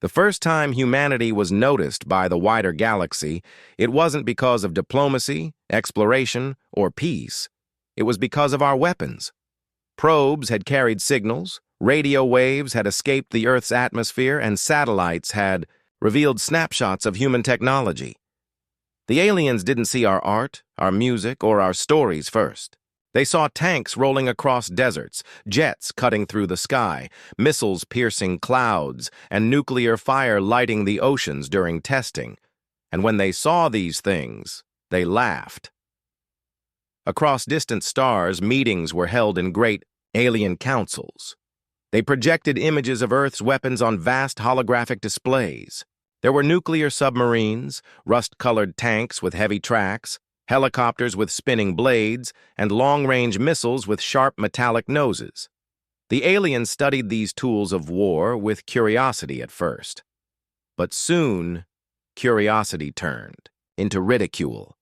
The first time humanity was noticed by the wider galaxy, it wasn't because of diplomacy, exploration, or peace. It was because of our weapons. Probes had carried signals, radio waves had escaped the Earth's atmosphere, and satellites had revealed snapshots of human technology. The aliens didn't see our art, our music, or our stories first. They saw tanks rolling across deserts, jets cutting through the sky, missiles piercing clouds, and nuclear fire lighting the oceans during testing. And when they saw these things, they laughed. Across distant stars, meetings were held in great alien councils. They projected images of Earth's weapons on vast holographic displays. There were nuclear submarines, rust-colored tanks with heavy tracks, helicopters with spinning blades, and long-range missiles with sharp metallic noses. The aliens studied these tools of war with curiosity at first. But soon, curiosity turned into ridicule.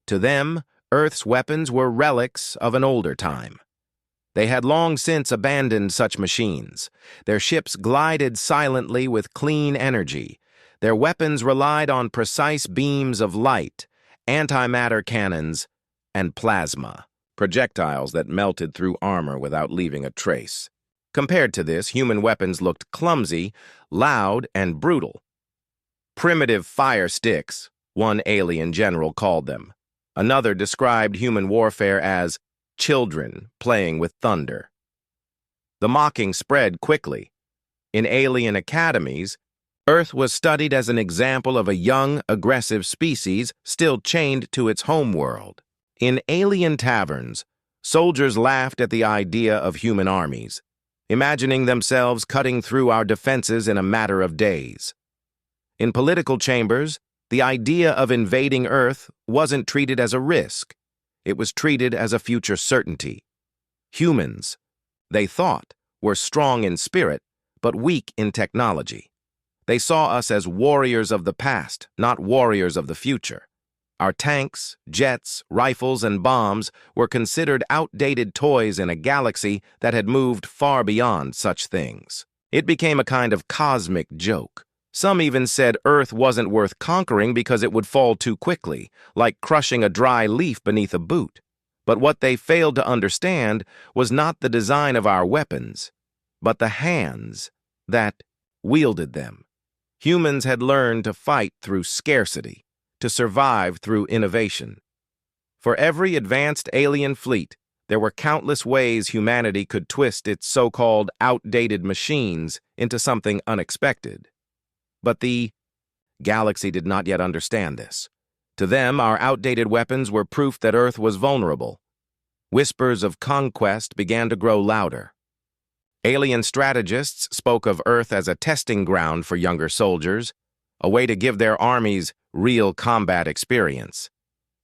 To them, Earth's weapons were relics of an older time. They had long since abandoned such machines. Their ships glided silently with clean energy. Their weapons relied on precise beams of light, antimatter cannons, and plasma, projectiles that melted through armor without leaving a trace. Compared to this, human weapons looked clumsy, loud, and brutal. Primitive fire sticks, one alien general called them. Another described human warfare as children playing with thunder. The mocking spread quickly. In alien academies, Earth was studied as an example of a young, aggressive species still chained to its homeworld. In alien taverns, soldiers laughed at the idea of human armies, imagining themselves cutting through our defenses in a matter of days. In political chambers, the idea of invading Earth wasn't treated as a risk. It was treated as a future certainty. Humans, they thought, were strong in spirit, but weak in technology. They saw us as warriors of the past, not warriors of the future. Our tanks, jets, rifles, and bombs were considered outdated toys in a galaxy that had moved far beyond such things. It became a kind of cosmic joke. Some even said Earth wasn't worth conquering because it would fall too quickly, like crushing a dry leaf beneath a boot. But what they failed to understand was not the design of our weapons, but the hands that wielded them. Humans had learned to fight through scarcity, to survive through innovation. For every advanced alien fleet, there were countless ways humanity could twist its so-called outdated machines into something unexpected. But the galaxy did not yet understand this. To them, our outdated weapons were proof that Earth was vulnerable. Whispers of conquest began to grow louder. Alien strategists spoke of Earth as a testing ground for younger soldiers, a way to give their armies real combat experience.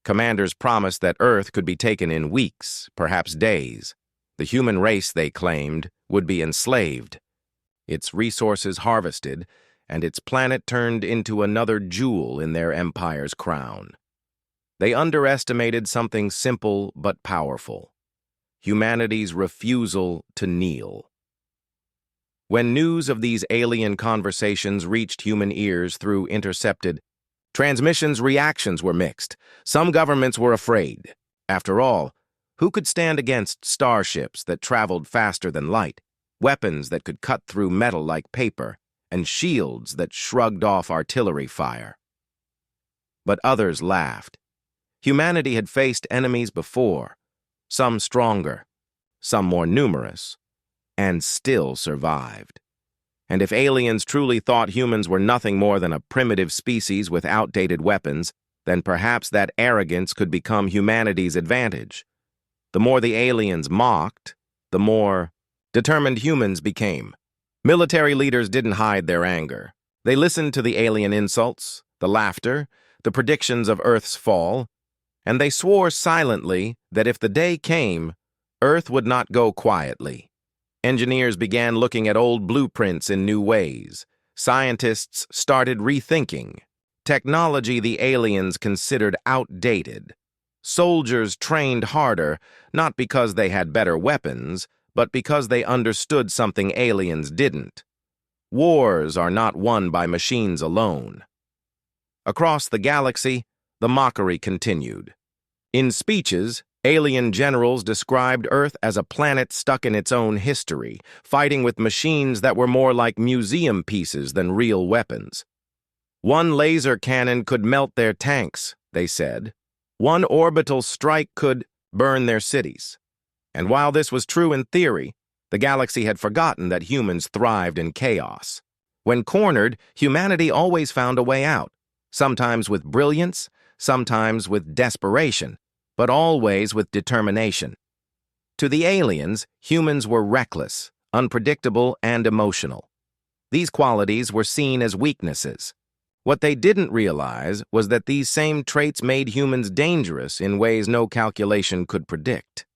Commanders promised that Earth could be taken in weeks, perhaps days. The human race, they claimed, would be enslaved, its resources harvested, and its planet turned into another jewel in their empire's crown. They underestimated something simple but powerful: humanity's refusal to kneel. When news of these alien conversations reached human ears through intercepted transmissions, reactions were mixed. Some governments were afraid. After all, who could stand against starships that traveled faster than light, weapons that could cut through metal like paper, and shields that shrugged off artillery fire? But others laughed. Humanity had faced enemies before, some stronger, some more numerous, and still survived. And if aliens truly thought humans were nothing more than a primitive species with outdated weapons, then perhaps that arrogance could become humanity's advantage. The more the aliens mocked, the more determined humans became. Military leaders didn't hide their anger. They listened to the alien insults, the laughter, the predictions of Earth's fall, and they swore silently that if the day came, Earth would not go quietly. Engineers began looking at old blueprints in new ways. Scientists started rethinking. Technology the aliens considered outdated. Soldiers trained harder, not because they had better weapons, but because they understood something aliens didn't: Wars are not won by machines alone. Across the galaxy, the mockery continued. In speeches, alien generals described Earth as a planet stuck in its own history, fighting with machines that were more like museum pieces than real weapons. One laser cannon could melt their tanks, they said. One orbital strike could burn their cities. And while this was true in theory, the galaxy had forgotten that humans thrived in chaos. When cornered, humanity always found a way out, sometimes with brilliance, sometimes with desperation, but always with determination. To the aliens, humans were reckless, unpredictable, and emotional. These qualities were seen as weaknesses. What they didn't realize was that these same traits made humans dangerous in ways no calculation could predict.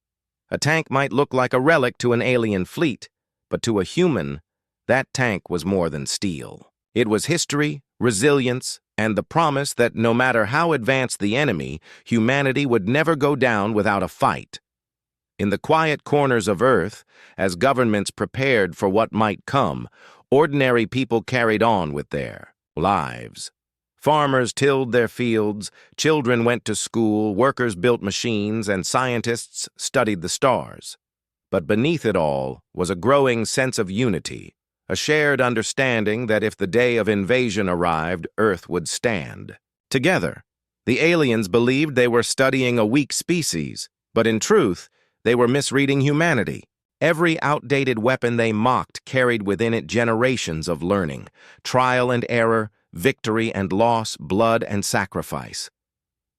A tank might look like a relic to an alien fleet, but to a human, that tank was more than steel. It was history, resilience, and the promise that no matter how advanced the enemy, humanity would never go down without a fight. In the quiet corners of Earth, as governments prepared for what might come, ordinary people carried on with their lives. Farmers tilled their fields, children went to school, workers built machines, and scientists studied the stars. But beneath it all was a growing sense of unity, a shared understanding that if the day of invasion arrived, Earth would stand. Together, the aliens believed they were studying a weak species, but in truth, they were misreading humanity. Every outdated weapon they mocked carried within it generations of learning, trial and error, victory and loss, blood and sacrifice.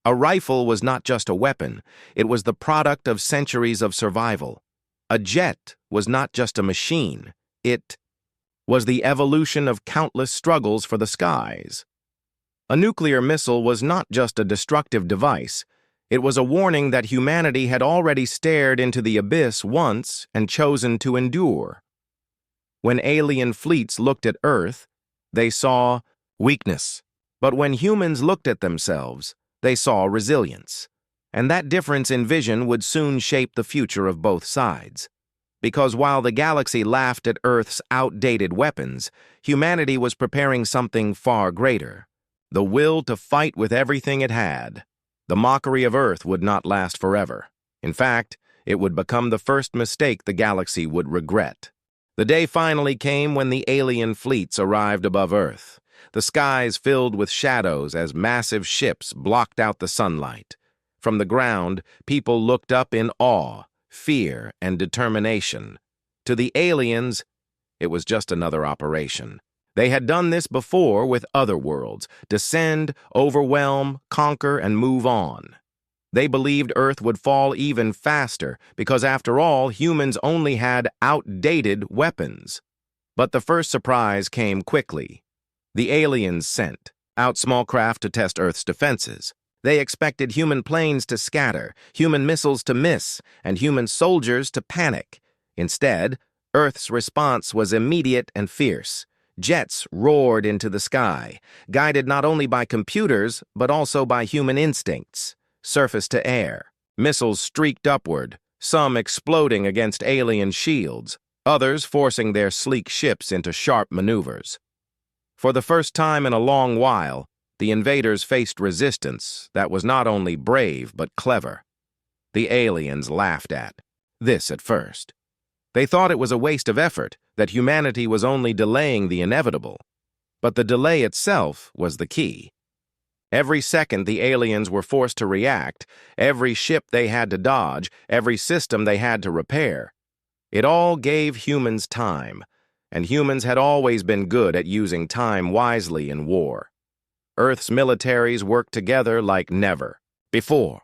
A rifle was not just a weapon, it was the product of centuries of survival. A jet was not just a machine, it was the evolution of countless struggles for the skies. A nuclear missile was not just a destructive device, it was a warning that humanity had already stared into the abyss once and chosen to endure. When alien fleets looked at Earth, they saw weakness. But when humans looked at themselves, they saw resilience. And that difference in vision would soon shape the future of both sides. Because while the galaxy laughed at Earth's outdated weapons, humanity was preparing something far greater: the will to fight with everything it had. The mockery of Earth would not last forever. In fact, it would become the first mistake the galaxy would regret. The day finally came when the alien fleets arrived above Earth. The skies filled with shadows as massive ships blocked out the sunlight. From the ground, people looked up in awe, fear, and determination. To the aliens, it was just another operation. They had done this before with other worlds: descend, overwhelm, conquer, and move on. They believed Earth would fall even faster because, after all, humans only had outdated weapons. But the first surprise came quickly. The aliens sent out small craft to test Earth's defenses. They expected human planes to scatter, human missiles to miss, and human soldiers to panic. Instead, Earth's response was immediate and fierce. Jets roared into the sky, guided not only by computers, but also by human instincts. Surface to air, missiles streaked upward, some exploding against alien shields, others forcing their sleek ships into sharp maneuvers. For the first time in a long while, the invaders faced resistance that was not only brave but clever. The aliens laughed at this at first. They thought it was a waste of effort, that humanity was only delaying the inevitable. But the delay itself was the key. Every second the aliens were forced to react, every ship they had to dodge, every system they had to repair. It all gave humans time, and humans had always been good at using time wisely in war. Earth's militaries worked together like never before.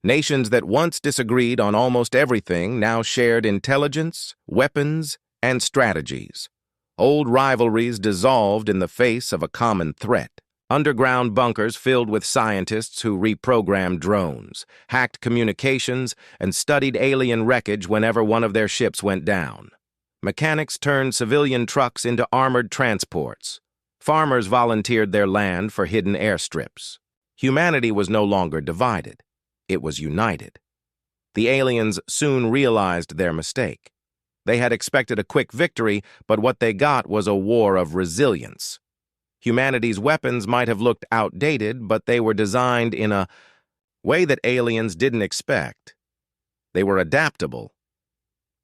Nations that once disagreed on almost everything now shared intelligence, weapons, and strategies. Old rivalries dissolved in the face of a common threat. Underground bunkers filled with scientists who reprogrammed drones, hacked communications, and studied alien wreckage whenever one of their ships went down. Mechanics turned civilian trucks into armored transports. Farmers volunteered their land for hidden airstrips. Humanity was no longer divided. It was united. The aliens soon realized their mistake. They had expected a quick victory, but what they got was a war of resilience. Humanity's weapons might have looked outdated, but they were designed in a way that aliens didn't expect. They were adaptable.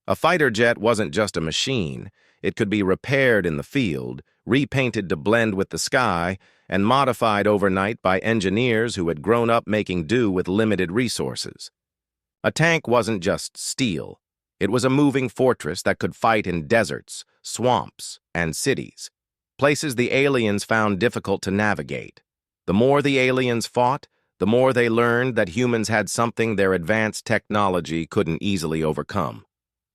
A fighter jet wasn't just a machine. It could be repaired in the field, repainted to blend with the sky, and modified overnight by engineers who had grown up making do with limited resources. A tank wasn't just steel. It was a moving fortress that could fight in deserts, swamps, and cities, places the aliens found difficult to navigate. The more the aliens fought, the more they learned that humans had something their advanced technology couldn't easily overcome: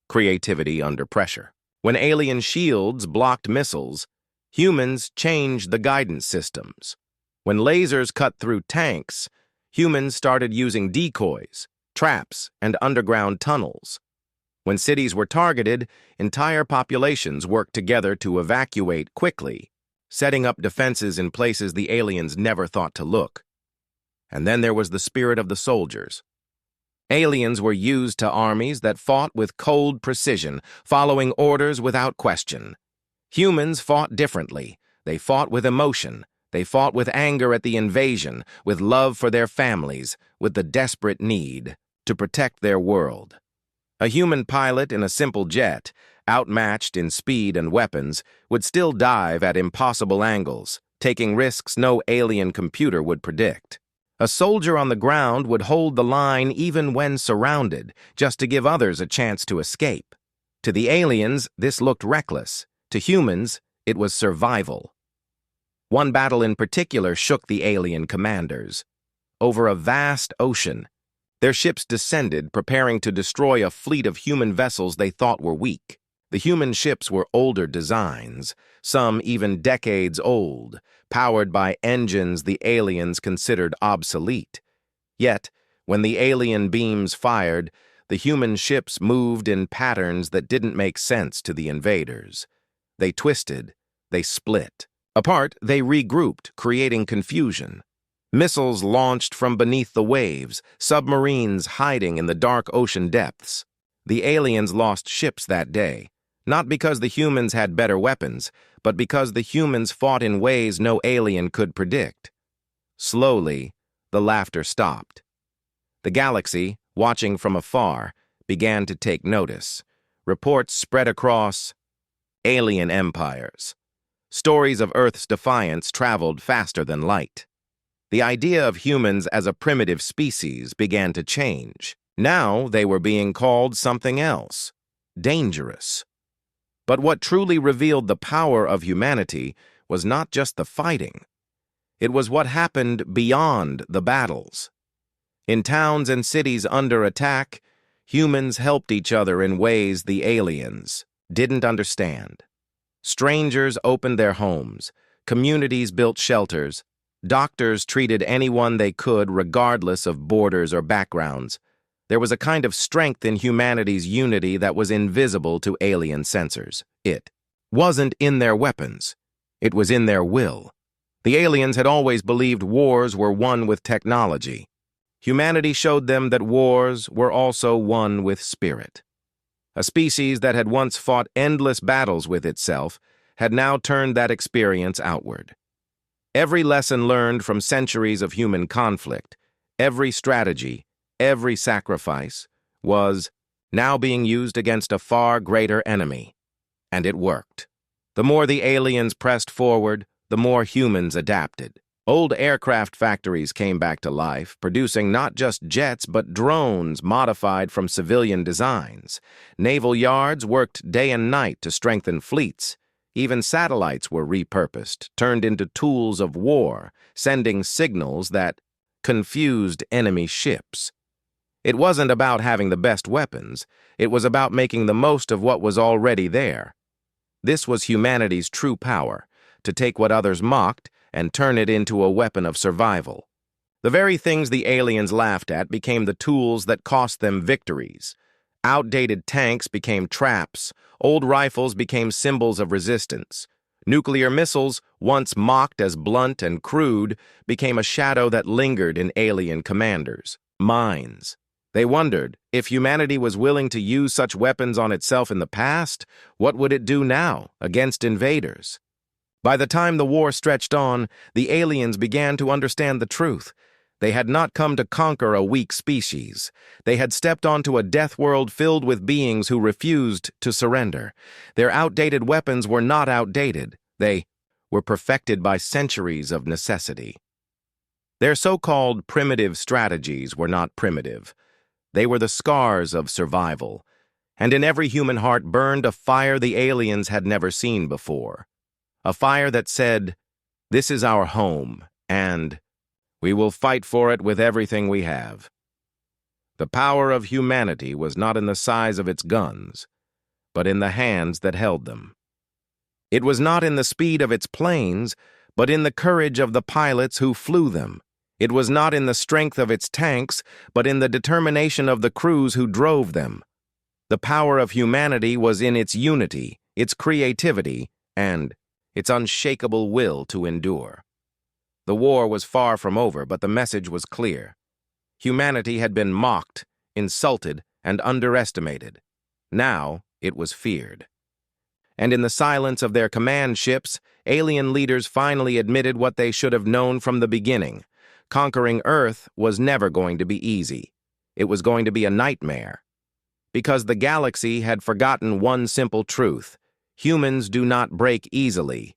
creativity under pressure. When alien shields blocked missiles, humans changed the guidance systems. When lasers cut through tanks, humans started using decoys, traps, and underground tunnels. When cities were targeted, entire populations worked together to evacuate quickly, setting up defenses in places the aliens never thought to look. And then there was the spirit of the soldiers. Aliens were used to armies that fought with cold precision, following orders without question. Humans fought differently. They fought with emotion. They fought with anger at the invasion, with love for their families, with the desperate need to protect their world. A human pilot in a simple jet, outmatched in speed and weapons, would still dive at impossible angles, taking risks no alien computer would predict. A soldier on the ground would hold the line even when surrounded, just to give others a chance to escape. To the aliens, this looked reckless. To humans, it was survival. One battle in particular shook the alien commanders. Over a vast ocean, their ships descended, preparing to destroy a fleet of human vessels they thought were weak. The human ships were older designs, some even decades old, powered by engines the aliens considered obsolete. Yet, when the alien beams fired, the human ships moved in patterns that didn't make sense to the invaders. They twisted, they split. Apart, they regrouped, creating confusion. Missiles launched from beneath the waves, submarines hiding in the dark ocean depths. The aliens lost ships that day, not because the humans had better weapons, but because the humans fought in ways no alien could predict. Slowly, the laughter stopped. The galaxy, watching from afar, began to take notice. Reports spread across alien empires. Stories of Earth's defiance traveled faster than light. The idea of humans as a primitive species began to change. Now they were being called something else: dangerous. But what truly revealed the power of humanity was not just the fighting. It was what happened beyond the battles. In towns and cities under attack, humans helped each other in ways the aliens didn't understand. Strangers opened their homes, communities built shelters, doctors treated anyone they could regardless of borders or backgrounds. There was a kind of strength in humanity's unity that was invisible to alien sensors. It wasn't in their weapons. It was in their will. The aliens had always believed wars were won with technology. Humanity showed them that wars were also won with spirit. A species that had once fought endless battles with itself had now turned that experience outward. Every lesson learned from centuries of human conflict, every strategy, every sacrifice, was now being used against a far greater enemy. And it worked. The more the aliens pressed forward, the more humans adapted. Old aircraft factories came back to life, producing not just jets but drones modified from civilian designs. Naval yards worked day and night to strengthen fleets. Even satellites were repurposed, turned into tools of war, sending signals that confused enemy ships. It wasn't about having the best weapons. It was about making the most of what was already there. This was humanity's true power, to take what others mocked and turn it into a weapon of survival. The very things the aliens laughed at became the tools that cost them victories. Outdated tanks became traps. Old rifles became symbols of resistance. Nuclear missiles, once mocked as blunt and crude, became a shadow that lingered in alien commanders' minds. They wondered, if humanity was willing to use such weapons on itself in the past, what would it do now against invaders? By the time the war stretched on, the aliens began to understand the truth. They had not come to conquer a weak species. They had stepped onto a death world filled with beings who refused to surrender. Their outdated weapons were not outdated. They were perfected by centuries of necessity. Their so-called primitive strategies were not primitive. They were the scars of survival, and in every human heart burned a fire the aliens had never seen before. A fire that said, "This is our home, and we will fight for it with everything we have." The power of humanity was not in the size of its guns, but in the hands that held them. It was not in the speed of its planes, but in the courage of the pilots who flew them. It was not in the strength of its tanks, but in the determination of the crews who drove them. The power of humanity was in its unity, its creativity, and its unshakable will to endure. The war was far from over, but the message was clear. Humanity had been mocked, insulted, and underestimated. Now it was feared. And in the silence of their command ships, alien leaders finally admitted what they should have known from the beginning. Conquering Earth was never going to be easy. It was going to be a nightmare. Because the galaxy had forgotten one simple truth: humans do not break easily.